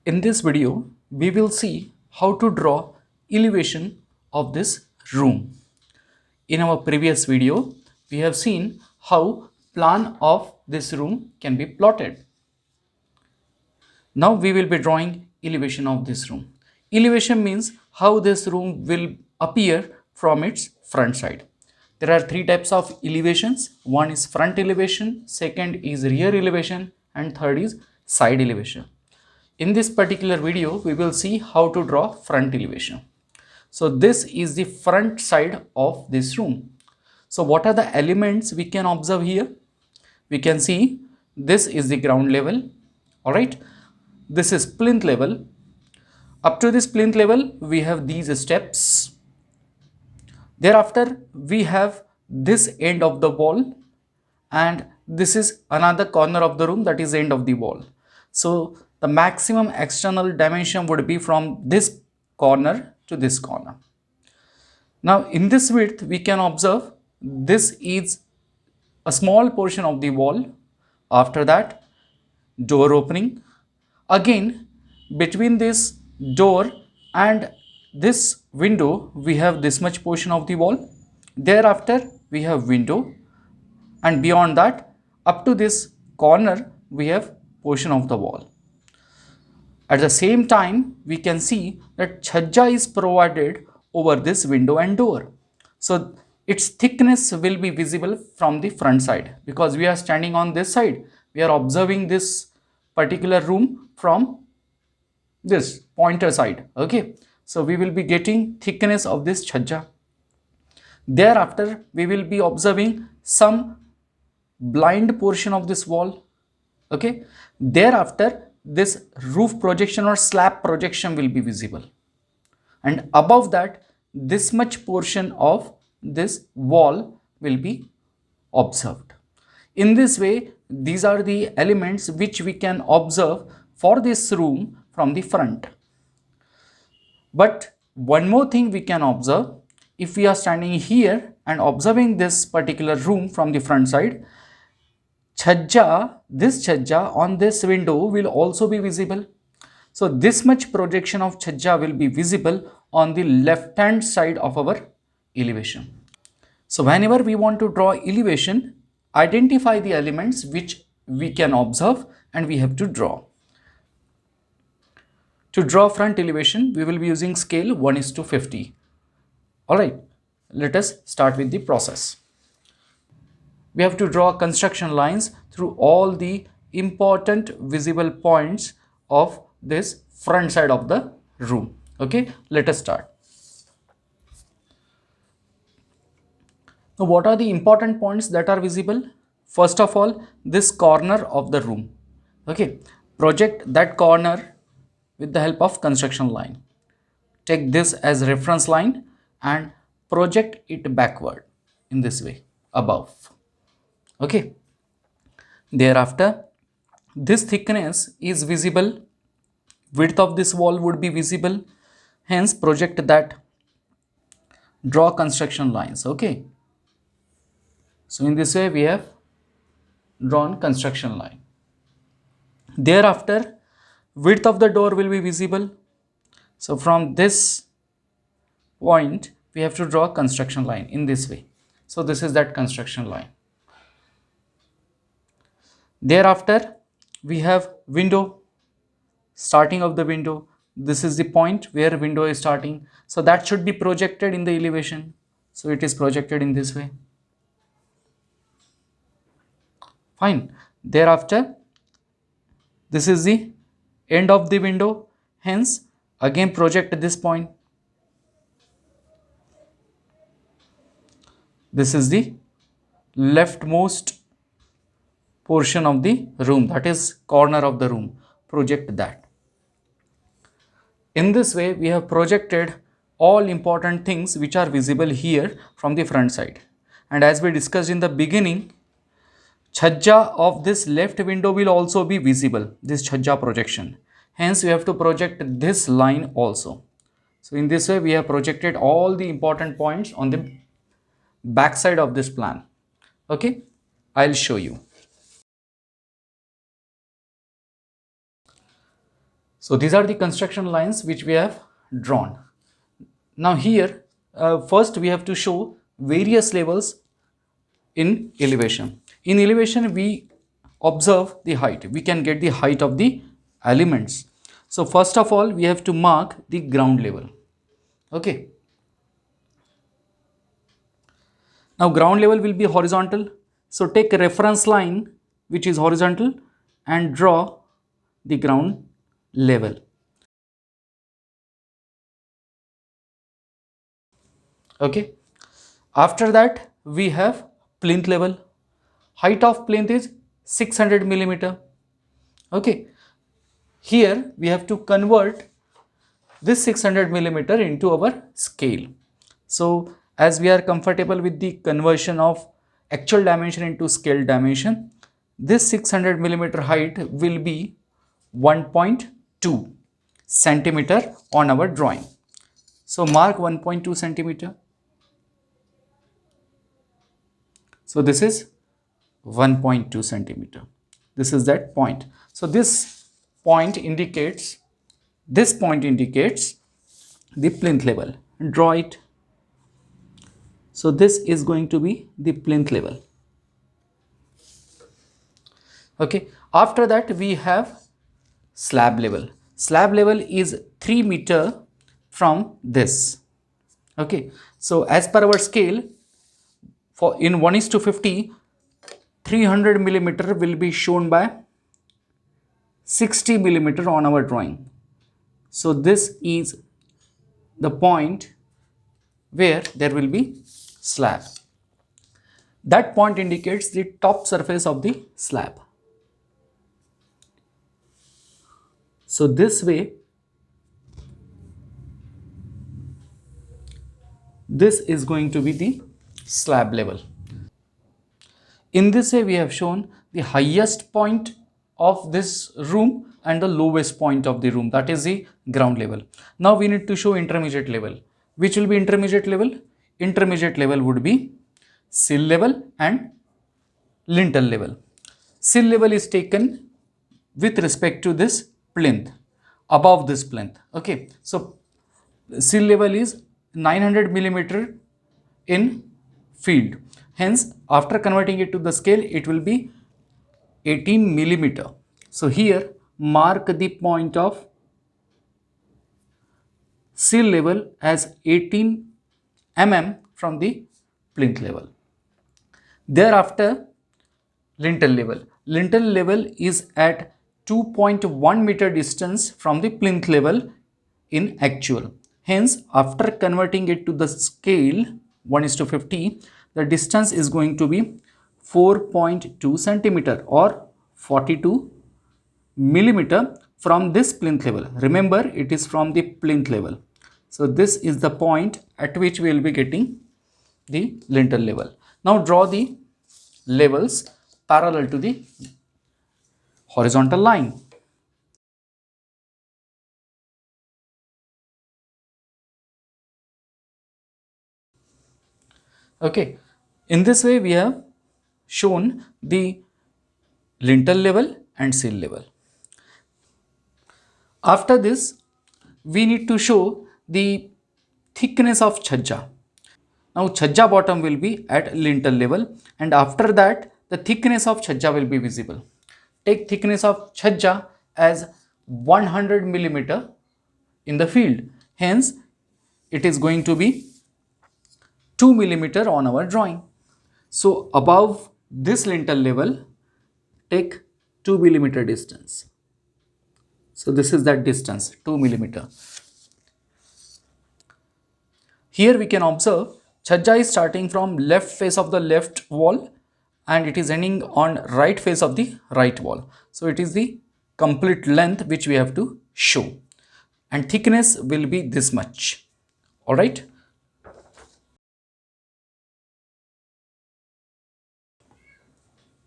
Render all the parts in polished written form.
In this video, we will see how to draw elevation of this room. In our previous video, we have seen how plan of this room can be plotted. Now we will be drawing elevation of this room. Elevation means how this room will appear from its front side. There are three types of elevations. One is front elevation, second is rear elevation, and third is side elevation. In this particular video, we will see how to draw front elevation. So this is the front side of this room. So what are the elements we can observe here? We can see this is the ground level. All right. This is plinth level. Up to this plinth level, we have these steps. Thereafter, we have this end of the wall, and this is another corner of the room, that is end of the wall. So the maximum external dimension would be from this corner to this corner. Now in this width, we can observe this is a small portion of the wall. After that, door opening. Again, between this door and this window, we have this much portion of the wall. Thereafter, we have window, and beyond that, up to this corner, we have portion of the wall. At the same time, we can see that chhajja is provided over this window and door. So its thickness will be visible from the front side, because we are standing on this side. We are observing this particular room from this pointer side. Okay, so we will be getting thickness of this chhajja. Thereafter, we will be observing some blind portion of this wall. Okay, thereafter, this roof projection or slab projection will be visible, and above that, this much portion of this wall will be observed. In this way, these are the elements which we can observe for this room from the front. But one more thing we can observe: if we are standing here and observing this particular room from the front side, this chhajja on this window will also be visible. So this much projection of chhajja will be visible on the left hand side of our elevation. So whenever we want to draw elevation, identify the elements which we can observe and we have to draw. To draw front elevation, we will be using scale 1:50. All right, let us start with the process. We have to draw construction lines through all the important visible points of this front side of the room. Okay, let us start. Now, what are the important points that are visible? First of all, this corner of the room. Okay, project that corner with the help of construction line. Take this as reference line and project it backward in this way above. Okay, thereafter, this thickness is visible, width of this wall would be visible, hence project that, draw construction lines. Okay, so in this way we have drawn construction line. Thereafter, width of the door will be visible, so from this point we have to draw construction line in this way. So this is that construction line. Thereafter, we have window, starting of the window. This is the point where window is starting, so that should be projected in the elevation. So it is projected in this way. Fine. Thereafter, this is the end of the window, hence again project this point. This is the leftmost portion of the room, that is corner of the room, project that. In this way, we have projected all important things which are visible here from the front side. And as we discussed in the beginning, chhajja of this left window will also be visible, this chhajja projection. Hence, we have to project this line also. So in this way, we have projected all the important points on the back side of this plan. Okay, I'll show you. So these are the construction lines which we have drawn. Now here, first we have to show various levels in elevation. In elevation, we observe the height. We can get the height of the elements. So first of all, we have to mark the ground level. Okay. Now ground level will be horizontal. So take a reference line which is horizontal and draw the ground level. Okay. After that, we have plinth level. Height of plinth is 600 millimeter. Okay. Here we have to convert this 600 millimeter into our scale. So as we are comfortable with the conversion of actual dimension into scale dimension, this 600 millimeter height will be 1.2 centimeter on our drawing. So mark 1.2 centimeter. So this is 1.2 centimeter. This is that point. So this point indicates the plinth level. Draw it. So this is going to be the plinth level. Okay. After that, we have slab level. Slab level is 3 meter from this. Okay. So as per our scale, for in 1:50, 300 millimeter will be shown by 60 millimeter on our drawing. So this is the point where there will be slab. That point indicates the top surface of the slab. So this way, this is going to be the slab level. In this way, we have shown the highest point of this room and the lowest point of the room, that is the ground level. Now we need to show intermediate level. Which will be intermediate level? Intermediate level would be sill level and lintel level. Sill level is taken with respect to this plinth, above this plinth. Okay, so sill level is 900 millimeter in field. Hence, after converting it to the scale, it will be 18 millimeter. So here, mark the point of sill level as 18 mm from the plinth level. Thereafter, lintel level. Lintel level is at 2.1 meter distance from the plinth level in actual. Hence, after converting it to the scale 1:50, the distance is going to be 4.2 centimeter or 42 millimeter from this plinth level. Remember, it is from the plinth level. So this is the point at which we will be getting the lintel level. Now draw the levels parallel to the horizontal line. Okay, in this way we have shown the lintel level and sill level. After this, we need to show the thickness of chhajja. Now chhajja bottom will be at lintel level, and after that the thickness of chhajja will be visible. Take thickness of chhajja as 100 millimeter in the field. Hence, it is going to be 2 millimeter on our drawing. So above this lintel level, take 2 millimeter distance. So this is that distance, 2 millimeter. Here we can observe chhajja is starting from left face of the left wall and it is ending on right face of the right wall. So it is the complete length which we have to show, and thickness will be this much. All right.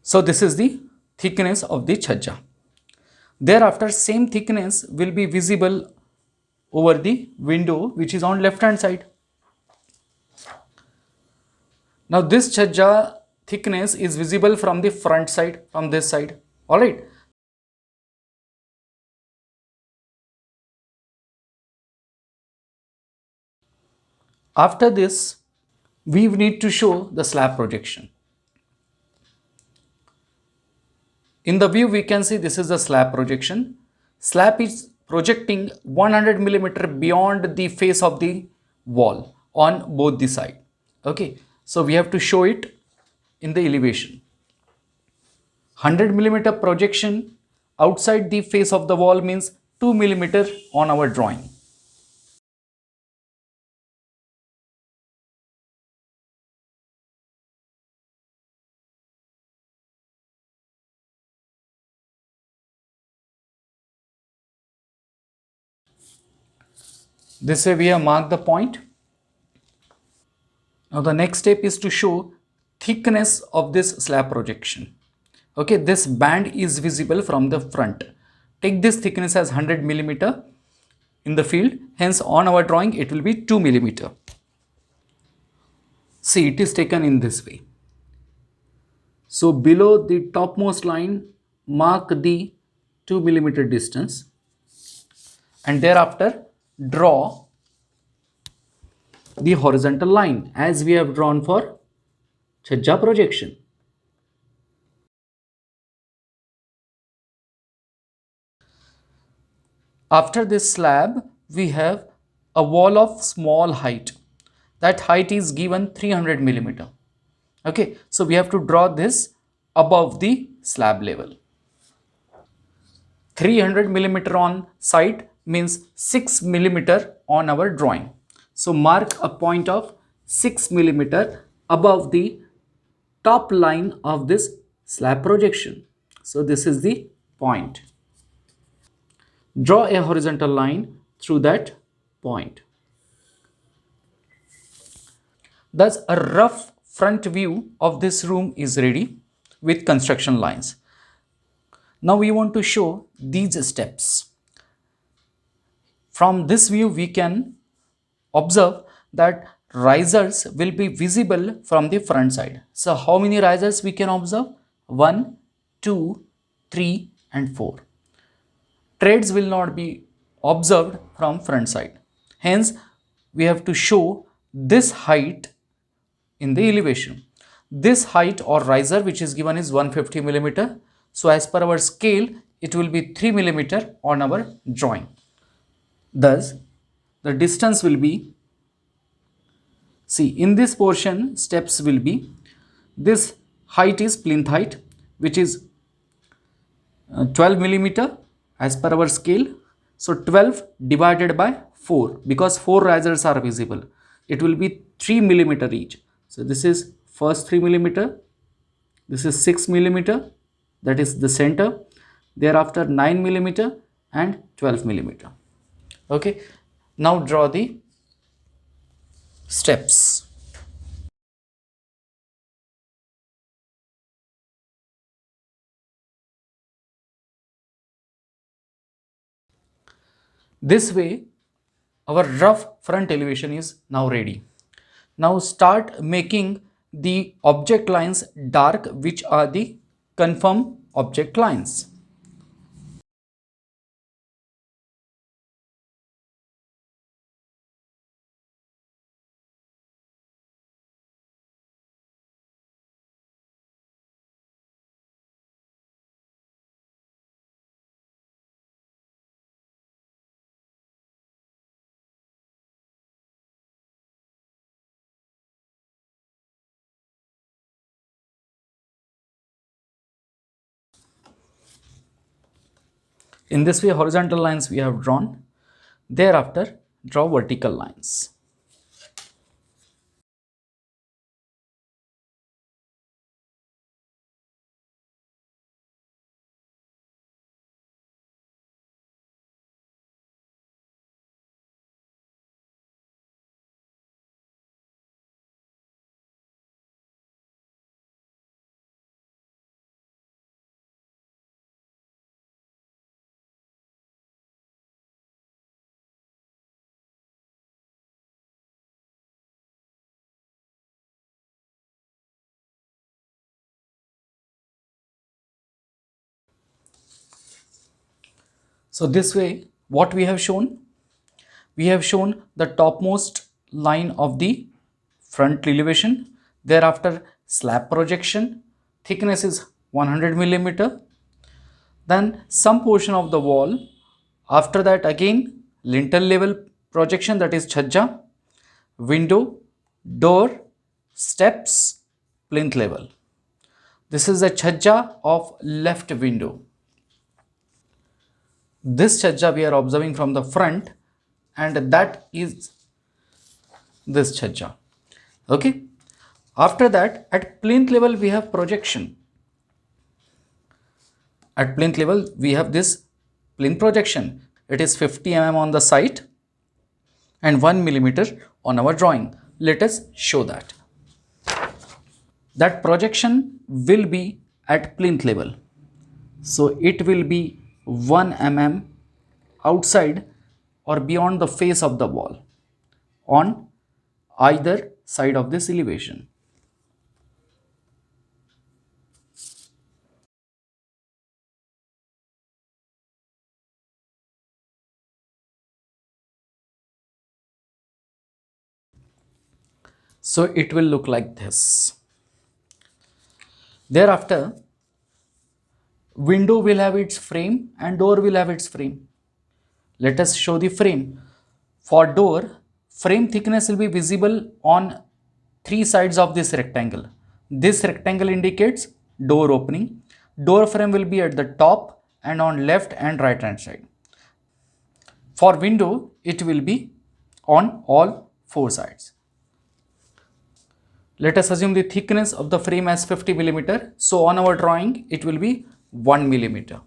So this is the thickness of the chhajja. Thereafter, same thickness will be visible over the window which is on left hand side. Now this chhajja thickness is visible from the front side, from this side. All right. After this, we need to show the slab projection. In the view, we can see this is the slab projection. Slab is projecting 100 millimeter beyond the face of the wall on both the side. Okay, so we have to show it in the elevation. 100 millimeter projection outside the face of the wall means 2 millimeter on our drawing. This way we have marked the point. Now the next step is to show thickness of this slab projection. Okay, this band is visible from the front. Take this thickness as 100 millimeter in the field, hence on our drawing it will be 2 millimeter. See, it is taken in this way. So below the topmost line, mark the 2 millimeter distance and thereafter draw the horizontal line as we have drawn for Chhajja projection. After this slab, we have a wall of small height. That height is given 300 millimeter. Okay, so we have to draw this above the slab level. 300 millimeter on site means 6 millimeter on our drawing. So mark a point of 6 millimeter above the top line of this slab projection. So this is the point. Draw a horizontal line through that point. Thus, a rough front view of this room is ready with construction lines. Now we want to show these steps. From this view, we can observe that risers will be visible from the front side. So how many risers we can observe? 1, 2, 3 and 4. Treads will not be observed from front side. Hence, we have to show this height in the elevation. This height or riser which is given is 150 millimeter. So as per our scale, it will be 3 millimeter on our drawing. Thus, the distance will be, see, in this portion, steps will be, this height is plinth height, which is 12 millimeter as per our scale. So 12 divided by 4, because 4 risers are visible, it will be 3 millimeter each. So this is first 3 millimeter, this is 6 millimeter, that is the center, thereafter 9 millimeter and 12 millimeter. Okay, now draw the steps. This way, our rough front elevation is now ready. Now start making the object lines dark, which are the confirm object lines. In this way, horizontal lines we have drawn. Thereafter, draw vertical lines. So this way, what we have shown? We have shown the topmost line of the front elevation. Thereafter slab projection, thickness is 100 millimeter. Then some portion of the wall. After that again lintel level projection, that is chhajja, window, door, steps, plinth level. This is the chhajja of left window. This chhajja we are observing from the front, and that is this chhajja. Okay. After that, at plinth level we have projection. At plinth level we have this plinth projection. It is 50 mm on the side and 1 millimeter on our drawing. Let us show that. That projection will be at plinth level. So it will be 1 mm outside or beyond the face of the wall on either side of this elevation. So it will look like this. Thereafter, window will have its frame and door will have its frame. Let us show the frame. For door, frame thickness will be visible on three sides of this rectangle. This rectangle indicates door opening. Door frame will be at the top and on left and right hand side. For window, it will be on all four sides. Let us assume the thickness of the frame as 50 millimeter. So on our drawing, it will be 1 millimeter.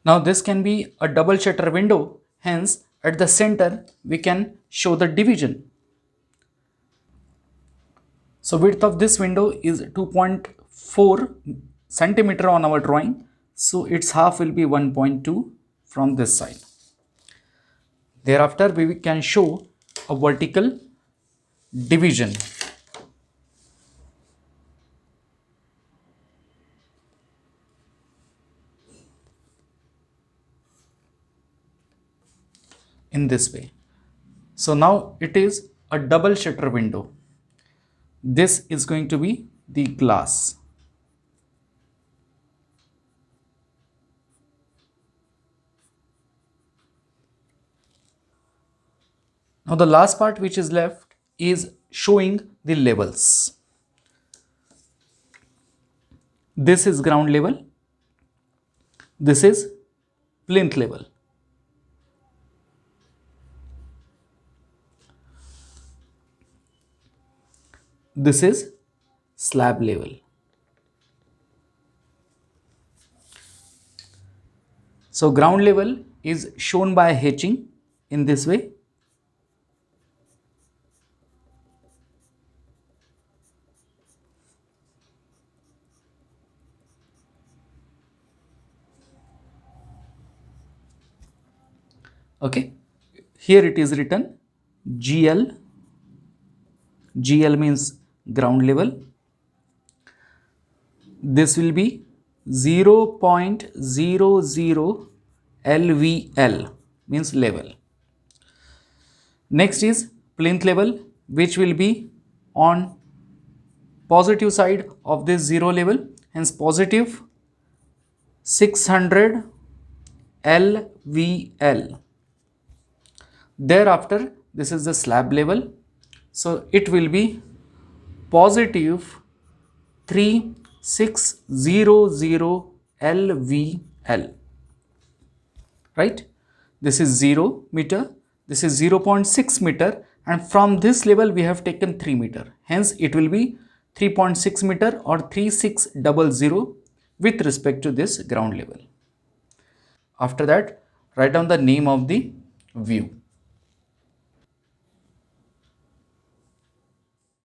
Now this can be a double shutter window. Hence, at the center, we can show the division. So width of this window is 2.4 centimeter on our drawing. So its half will be 1.2 from this side. Thereafter, we can show a vertical division. In this way. So now it is a double shutter window. This is going to be the glass. Now the last part which is left is showing the levels. This is ground level. This is plinth level. This is slab level. So ground level is shown by hatching in this way. Okay, here it is written GL. GL means ground level. This will be 0.00 LVL means level. Next is plinth level, which will be on positive side of this 0 level, hence positive 600 LVL. Thereafter, this is the slab level. So it will be positive 3600 LVL. Right? This is 0 meter. This is 0.6 meter. And from this level, we have taken 3 meter. Hence, it will be 3.6 meter or 3600 with respect to this ground level. After that, write down the name of the view.